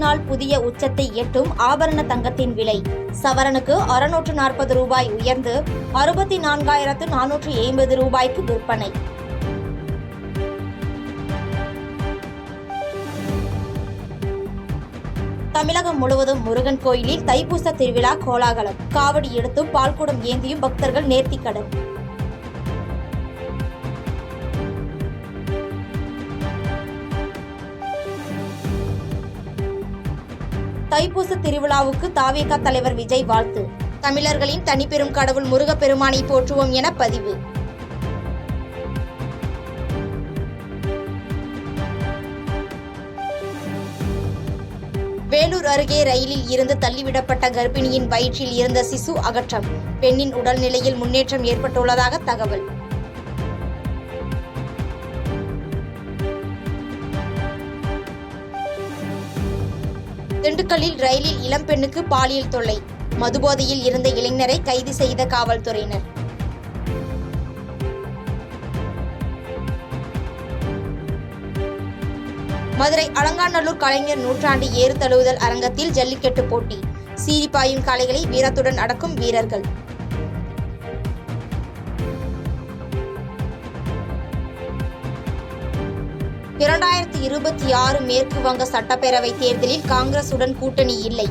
நாள் புதிய உச்சத்தை எட்டும் ஆபரண தங்கத்தின் விலை சவரனுக்கு 640 ரூபாய் உயர்ந்து 64,480 ரூபாய்க்கு விற்பனை. தமிழகம் முழுவதும் முருகன் கோயிலில் தைப்பூச திருவிழா கோலாகலம். காவடி எடுத்தும் பால்குடம் ஏந்தியும் பக்தர்கள் நேர்த்திக்கடன். தைப்பூச திருவிழாவுக்கு தாவேகா தலைவர் விஜய் வாழ்த்து. தமிழர்களின் தனிப்பெரும் கடவுள் முருகப்பெருமானை போற்றுவோம் என பதிவு. வேலூர் அருகே ரயிலில் இருந்து தள்ளிவிடப்பட்ட கர்ப்பிணியின் வயிற்றில் இருந்த சிசு அகற்றம். பெண்ணின் உடல்நிலையில் முன்னேற்றம் ஏற்பட்டுள்ளதாக தகவல். திண்டுக்கல்லில் ரயிலில் இளம்பெண்ணுக்கு பாலியல் தொல்லை. மதுபோதையில் இருந்த இளைஞரை கைது செய்த காவல்துறையினர். மதுரை அலங்காநல்லூர் கலைஞர் நூற்றாண்டு ஏறு தழுவுதல் அரங்கத்தில் ஜல்லிக்கட்டு போட்டி. சீரிப்பாயும் காளைகளை வீரத்துடன் அடக்கும் வீரர்கள். (2026) மேற்கு வங்க சட்டப்பேரவை தேர்தலில் காங்கிரசுடன் கூட்டணி இல்லை.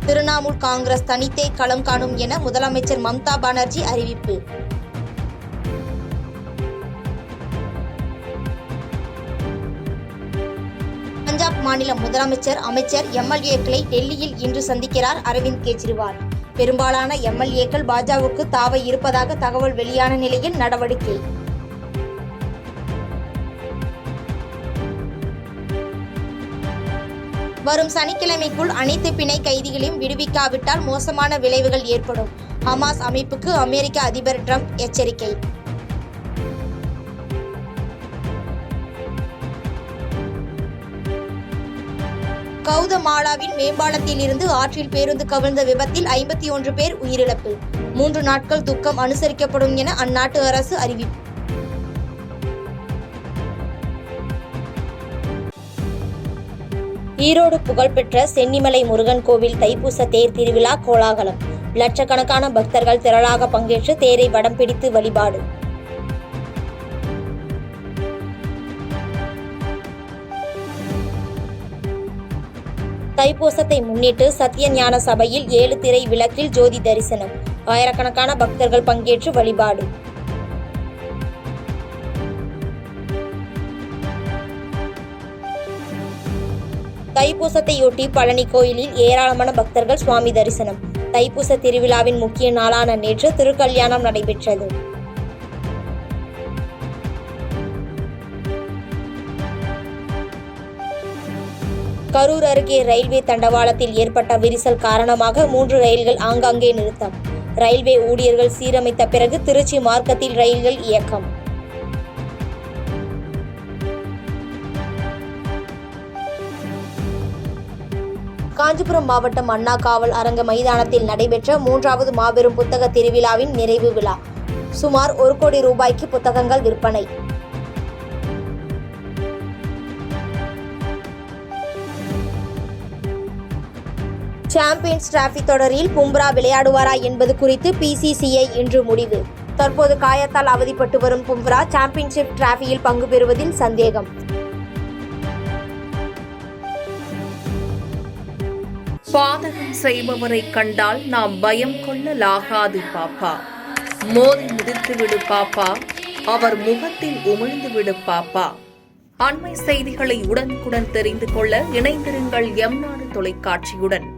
திரிணாமுல் காங்கிரஸ் தனித்தே களம் காணும் என முதலமைச்சர் மம்தா பானர்ஜி அறிவிப்பு. பஞ்சாப் மாநில முதலமைச்சர், அமைச்சர், எம்எல்ஏக்களை டெல்லியில் இன்று சந்திக்கிறார் அரவிந்த் கெஜ்ரிவால். பெரும்பாலான எம்எல்ஏக்கள் பாஜகவுக்கு தாவ இருப்பதாக தகவல் வெளியான நிலையில் நடவடிக்கை. வரும் சனிக்கிழமைக்குள் அனைத்து பிணை கைதிகளையும் விடுவிக்காவிட்டால் மோசமான விளைவுகள் ஏற்படும். ஹமாஸ் அமைப்புக்கு அமெரிக்க அதிபர் டிரம்ப் எச்சரிக்கை. கவுதமாலாவின் மேம்பாலத்தில் இருந்து ஆற்றில் பேருந்து கவிழ்ந்த விபத்தில் 51 பேர் உயிரிழப்பு. 3 நாட்கள் துக்கம் அனுசரிக்கப்படும் என அந்நாட்டு அரசு அறிவிப்பு. ஈரோடு புகழ்பெற்ற சென்னிமலை முருகன் கோவில் தைப்பூச தேர் திருவிழா கோலாகலம். லட்சக்கணக்கான பக்தர்கள் திரளாக பங்கேற்று தேரை வடம் பிடித்து வழிபாடு. தைப்பூசத்தை முன்னிட்டு சத்தியஞான சபையில் 7 திரை விளக்கில் ஜோதி தரிசனம். ஆயிரக்கணக்கான பக்தர்கள் பங்கேற்று வழிபாடு. தைப்பூசத்தையொட்டி பழனி கோயிலில் ஏராளமான பக்தர்கள் சுவாமி தரிசனம். தைப்பூச திருவிழாவின் முக்கிய நாளான நேற்று திருக்கல்யாணம் நடைபெற்றது. கரூர் அருகே ரயில்வே தண்டவாளத்தில் ஏற்பட்ட விரிசல் காரணமாக 3 ரயில்கள் ஆங்காங்கே நிறுத்தம். ரயில்வே ஊழியர்கள் சீரமைத்த பிறகு திருச்சி மார்க்கத்தில் ரயில்கள் இயக்கம். காஞ்சிபுரம் மாவட்டம் அண்ணா காவல் அரங்க மைதானத்தில் நடைபெற்ற 3வது மாபெரும் புத்தக திருவிழாவின் நிறைவு விழா. சுமார் 1 கோடி ரூபாய்க்கு புத்தகங்கள் விற்பனை. சாம்பியன்ஸ் டிராபி தொடரில் பும்ரா விளையாடுவாரா என்பது குறித்து பிசிசிஐ இன்று முடிவு. தற்போது காயத்தால் அவதிப்பட்டு வரும் பும்ரா சாம்பியன்ஷிப் டிராபியில் பங்கு பெறுவதில் சந்தேகம். பாதகம் செய்பவரை கண்டால் நாம் பயம் கொள்ளலாகாது பாப்பா. மோதி மிதித்துவிடு பாப்பா, அவர் முகத்தில் உமிழ்ந்துவிடு பாப்பா. அண்மை செய்திகளை உடனுக்குடன் தெரிந்து கொள்ள இணைந்திருங்கள் எம் நாடு தொலைக்காட்சியுடன்.